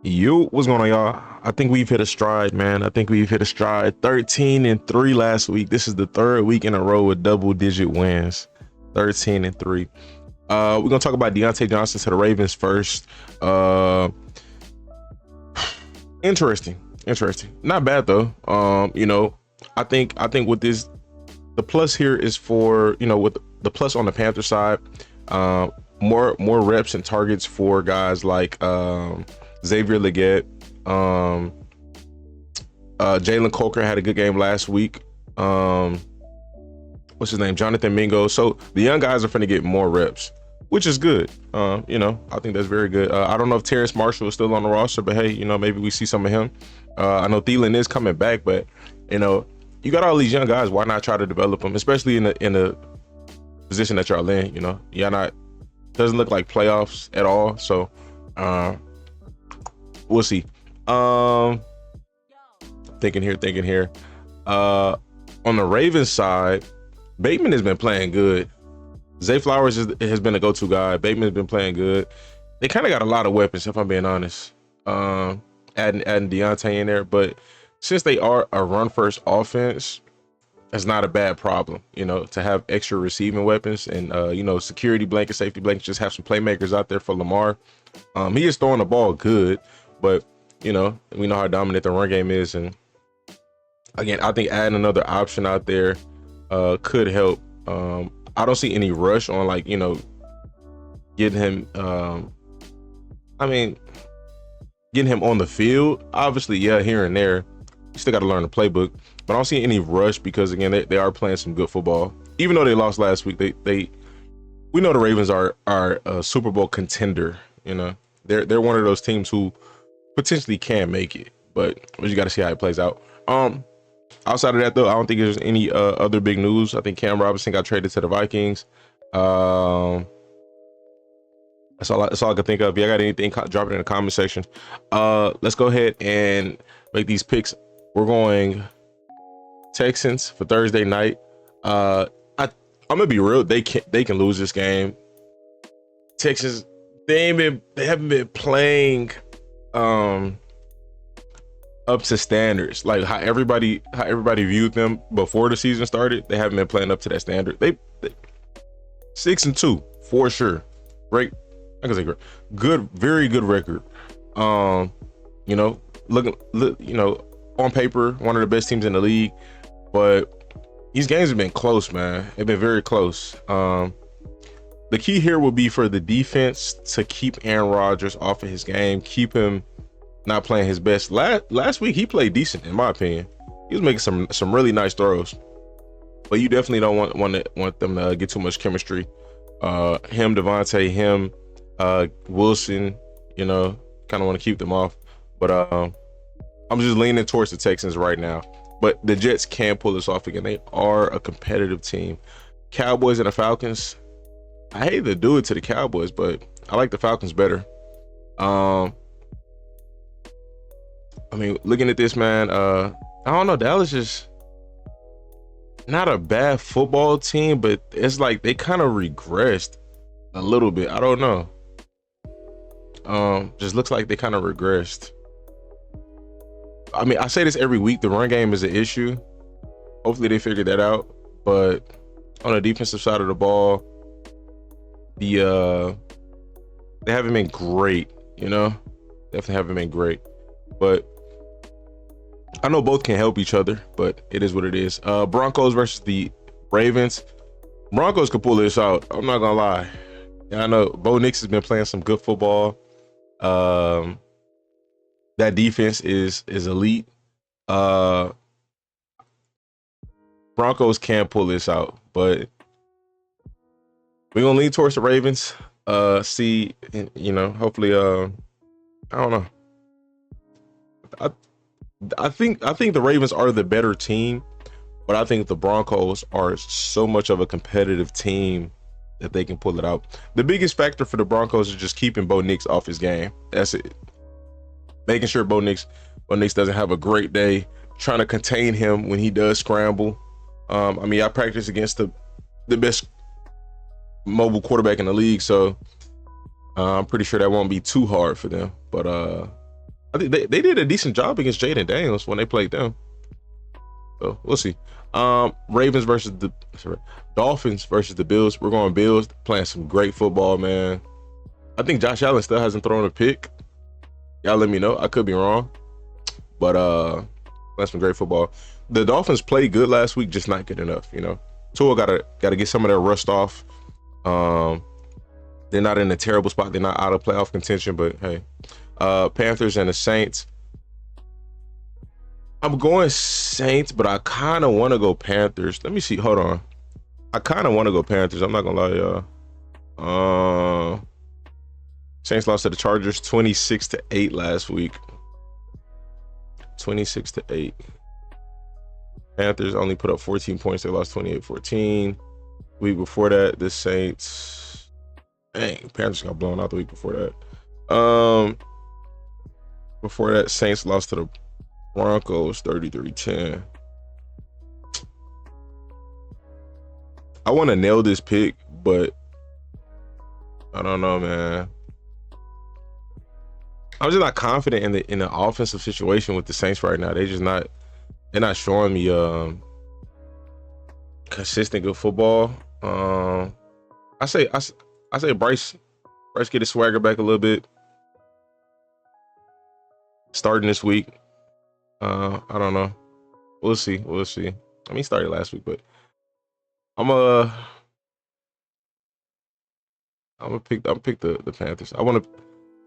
Yo, what's going on, y'all? I think we've hit a stride, man. I think we've hit a stride. 13-3 last week. This is the third week in a row with double-digit wins. 13-3. We're gonna talk about Deontay Johnson to the Ravens first. Interesting. Not bad though. I think with this, the plus here is for with the plus on the Panther side, more reps and targets for guys like Xavier Legette. Jalen Coker had a good game last week. What's his name? Jonathan Mingo. So the young guys are finna get more reps, which is good. I think that's very good. I don't know if Terrace Marshall is still on the roster, but hey, maybe we see some of him. I know Thielen is coming back, but you got all these young guys. Why not try to develop them, especially in the position that y'all in? Y'all not doesn't look like playoffs at all. So we'll see. Thinking here. On the Ravens side, Bateman has been playing good. Zay Flowers has been a go-to guy. Bateman has been playing good. They kind of got a lot of weapons, if I'm being honest. Adding Deontay in there, but since they are a run-first offense, that's not a bad problem. To have extra receiving weapons and security blankets, safety blankets, just have some playmakers out there for Lamar. He is throwing the ball good, but we know how dominant the run game is, and again, I think adding another option out there could help. I don't see any rush on getting him. Getting him on the field. Obviously, yeah, here and there, you still got to learn the playbook. But I don't see any rush because again, they are playing some good football. Even though they lost last week, we know the Ravens are a Super Bowl contender. They're one of those teams who potentially can make it, but we just got to see how it plays out. Outside of that, though, I don't think there's any other big news. I think Cam Robinson got traded to the Vikings. That's all I can think of. If you got anything, drop it in the comment section. Let's go ahead and make these picks. We're going Texans for Thursday night. I'm gonna be real. They can lose this game. Texans, they haven't been playing up to standards, like how everybody viewed them before the season started. They haven't been playing up to that standard. They 6-2 for sure. Great, I can say great, good, very good record. Looking, on paper, one of the best teams in the league, but these games have been close, man. They've been very close. The key here will be for the defense to keep Aaron Rodgers off of his game, keep him not playing his best. Last week he played decent, in my opinion. He was making some really nice throws, but you definitely don't want them to get too much chemistry. Him, Devontae, him, Wilson, kind of want to keep them off. But I'm just leaning towards the Texans right now. But the Jets can pull this off again. They are a competitive team. Cowboys and the Falcons. I hate to do it to the Cowboys, but I like the Falcons better. Looking at this, man, I don't know. Dallas is not a bad football team, but it's like they kind of regressed a little bit. I don't know. Just looks like they kind of regressed. I say this every week. The run game is an issue. Hopefully they figured that out. But on the defensive side of the ball, they haven't been great. Definitely haven't been great. But I know both can help each other, but it is what it is. Broncos versus the Ravens. Broncos could pull this out. I'm not gonna lie. I know Bo Nix has been playing some good football. That defense is elite. Broncos can pull this out, but we're gonna lean towards the Ravens. Hopefully, I don't know. I think the Ravens are the better team, but I think the Broncos are so much of a competitive team that they can pull it out. The biggest factor for the Broncos is just keeping Bo Nix off his game. That's it. Making sure Bo Nix doesn't have a great day. Trying to contain him when he does scramble. I practice against the best mobile quarterback in the league, so I'm pretty sure that won't be too hard for them. But I think they did a decent job against Jaden Daniels when they played them. So we'll see. Ravens versus the Dolphins versus the Bills. We're going Bills, playing some great football, man. I think Josh Allen still hasn't thrown a pick. Y'all let me know. I could be wrong. But that's some great football. The Dolphins played good last week, just not good enough, you know. Tua gotta get some of their rust off. They're not in a terrible spot. They're not out of playoff contention, but hey. Panthers and the Saints. I'm going Saints, but I kind of want to go Panthers. Let me see. Hold on. I kind of want to go Panthers. I'm not gonna lie, y'all. Saints lost to the Chargers 26-8 last week. 26-8. Panthers only put up 14 points. They lost 28-14. Week before that, the Saints. Dang, Panthers got blown out the week before that. Before that, Saints lost to the Broncos 33-10. I want to nail this pick, but I don't know, man. I'm just not confident in the offensive situation with the Saints right now. They're not showing me consistent good football. I say Bryce get his swagger back a little bit starting this week. I don't know. We'll see. I mean, he started last week, but I'm gonna pick the Panthers. I want to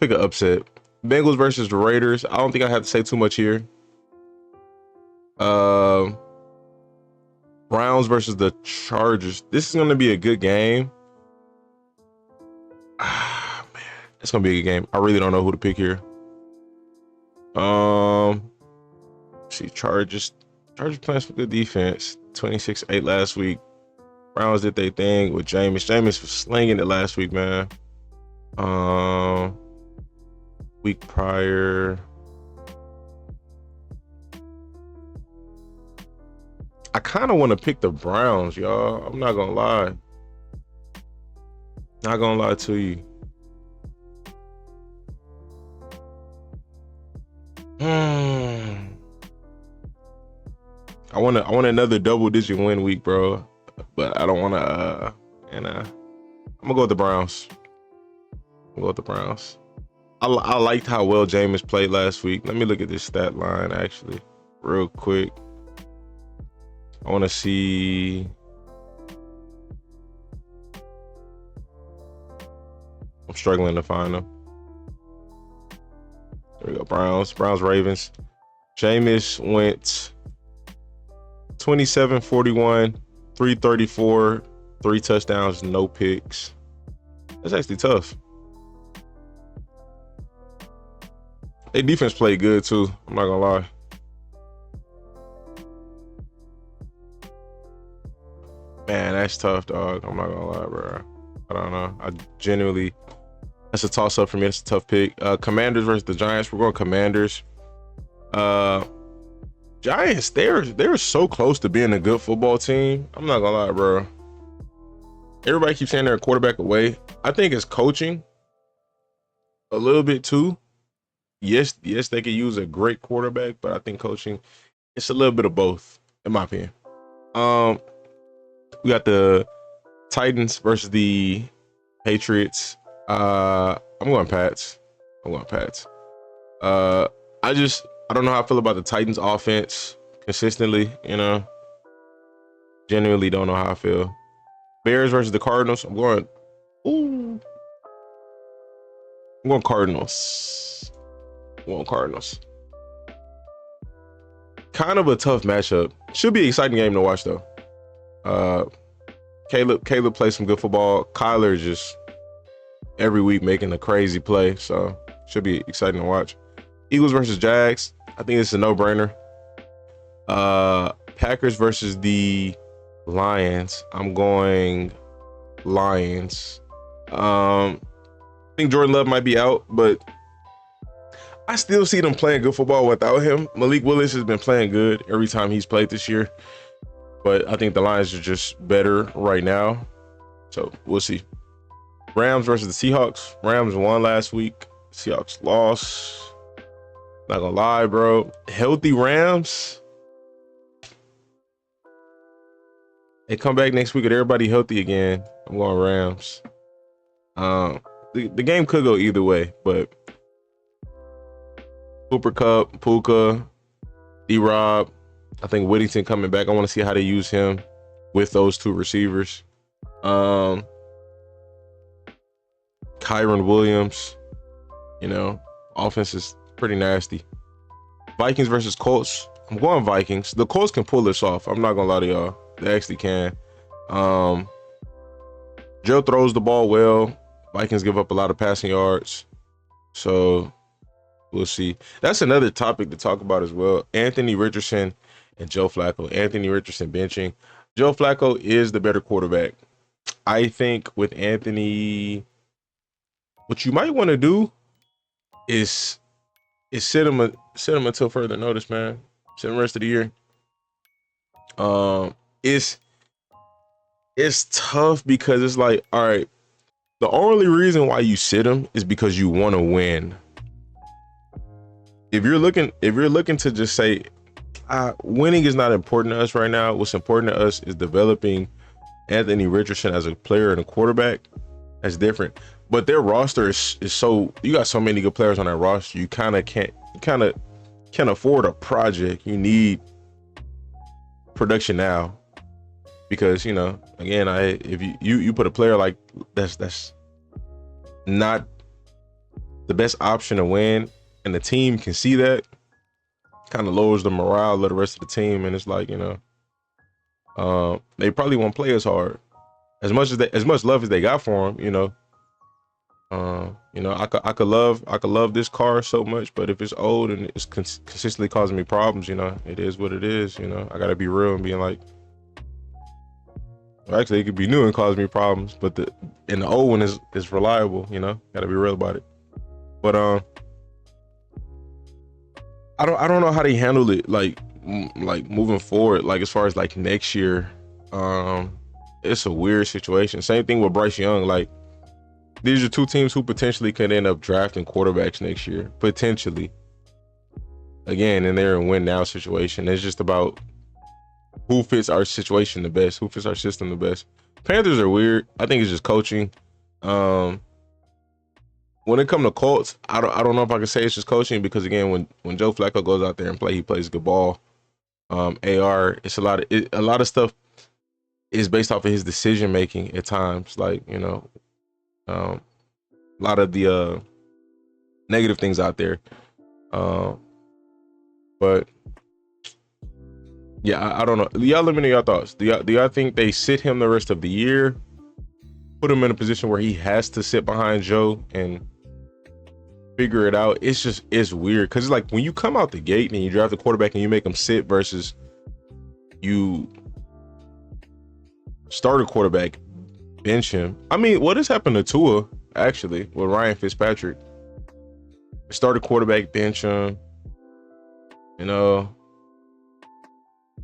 pick an upset. Bengals versus the Raiders. I don't think I have to say too much here. Browns versus the Chargers. This is going to be a good game. Man, it's going to be a good game. I really don't know who to pick here. See, Chargers playing some good defense. 26-8 last week. Browns did their thing with Jameis. Jameis was slinging it last week, man. Week prior, I kind of want to pick the Browns, y'all. I'm not gonna lie. Not gonna lie to you. I want another double-digit win week, bro. But I don't want to. I'm gonna go with the Browns. I liked how well Jameis played last week. Let me look at this stat line actually, real quick. I want to see. I'm struggling to find them. There we go. Browns, Ravens. Jameis went 27-41, 334, 3 touchdowns, no picks. That's actually tough. Their defense played good too. I'm not gonna lie. Man, that's tough, dog. I'm not gonna lie, bro. I don't know. That's a toss up for me. It's a tough pick. Commanders versus the Giants. We're going Commanders. Giants, they're so close to being a good football team. I'm not gonna lie, bro. Everybody keeps saying they're a quarterback away. I think it's coaching a little bit too. Yes, they could use a great quarterback, but I think coaching, it's a little bit of both, in my opinion. We got the Titans versus the Patriots. I'm going Pats. I don't know how I feel about the Titans offense consistently, you know. Genuinely don't know how I feel. Bears versus the Cardinals. I'm going Cardinals. Kind of a tough matchup. Should be an exciting game to watch though. Caleb plays some good football. Kyler just every week making a crazy play, so should be exciting to watch. Eagles versus Jags. I think it's a no-brainer. Packers versus the Lions. I'm going Lions. I think Jordan Love might be out, but I still see them playing good football without him. Malik Willis has been playing good every time he's played this year, but I think the Lions are just better right now. So we'll see. Rams versus the Seahawks. Rams won last week. Seahawks lost. Not gonna lie, bro. Healthy Rams. They come back next week with everybody healthy again. I'm going Rams. The game could go either way, but Cooper Cup, Puka, D-Rob. I think Whittington coming back. I want to see how they use him with those two receivers. Kyron Williams. Offense is pretty nasty. Vikings versus Colts. I'm going Vikings. The Colts can pull this off. I'm not gonna lie to y'all. They actually can. Joe throws the ball well. Vikings give up a lot of passing yards. So we'll see. That's another topic to talk about as well. Anthony Richardson and Joe Flacco. Anthony Richardson benching. Joe Flacco is the better quarterback. I think with Anthony, what you might want to do is sit him until further notice, man. Sit him the rest of the year. It's tough because it's like, all right, the only reason why you sit him is because you want to win. If you're looking to just say, winning is not important to us right now. What's important to us is developing Anthony Richardson as a player and a quarterback. That's different. But their roster is so, you got so many good players on that roster. You kind of can't afford a project. You need production now. Because, again, if you put a player like that's not the best option to win, and the team can see that, kind of lowers the morale of the rest of the team, and it's like, they probably won't play as hard, as much love as they got for him. I could love this car so much, but if it's old and it's consistently causing me problems, it is what it is. I gotta be real and being like, actually, it could be new and cause me problems, but the old one is reliable. Gotta be real about it. But I don't know how they handle it, like moving forward, like as far as like next year. It's a weird situation. Same thing with Bryce Young. Like, these are two teams who potentially could end up drafting quarterbacks next year, potentially. Again, and they're in win now situation. It's just about who fits our situation the best, who fits our system the best. Panthers are weird. I think it's just coaching. When it comes to Colts, I don't know if I can say it's just coaching, because again, when Joe Flacco goes out there and he plays good ball. AR, it's a lot of stuff is based off of his decision making at times. Like, a lot of the negative things out there. But yeah, I don't know. Y'all let me know your thoughts. Do y'all think they sit him the rest of the year, put him in a position where he has to sit behind Joe and figure it out? It's weird, because it's like when you come out the gate and you draft the quarterback and you make him sit versus you start a quarterback, bench him. I mean, what has happened to Tua actually with Ryan Fitzpatrick? Start a quarterback, bench him.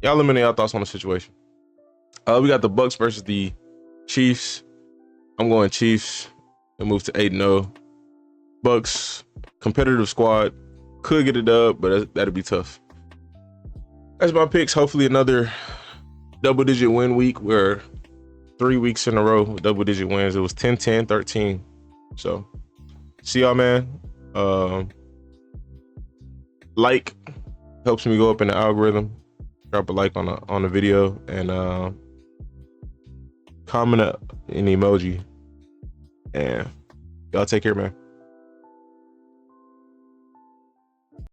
Y'all let me know your thoughts on the situation. We got the Bucks versus the Chiefs. I'm going Chiefs. They move to 8-0. Bucks, competitive squad, could get it up, but that'd be tough. That's my picks. Hopefully another double-digit win week. We're 3 weeks in a row with double-digit wins. It was 10-10, 13. So, see y'all, man. Like helps me go up in the algorithm. Drop a like on the video, and comment an emoji, and y'all take care, man.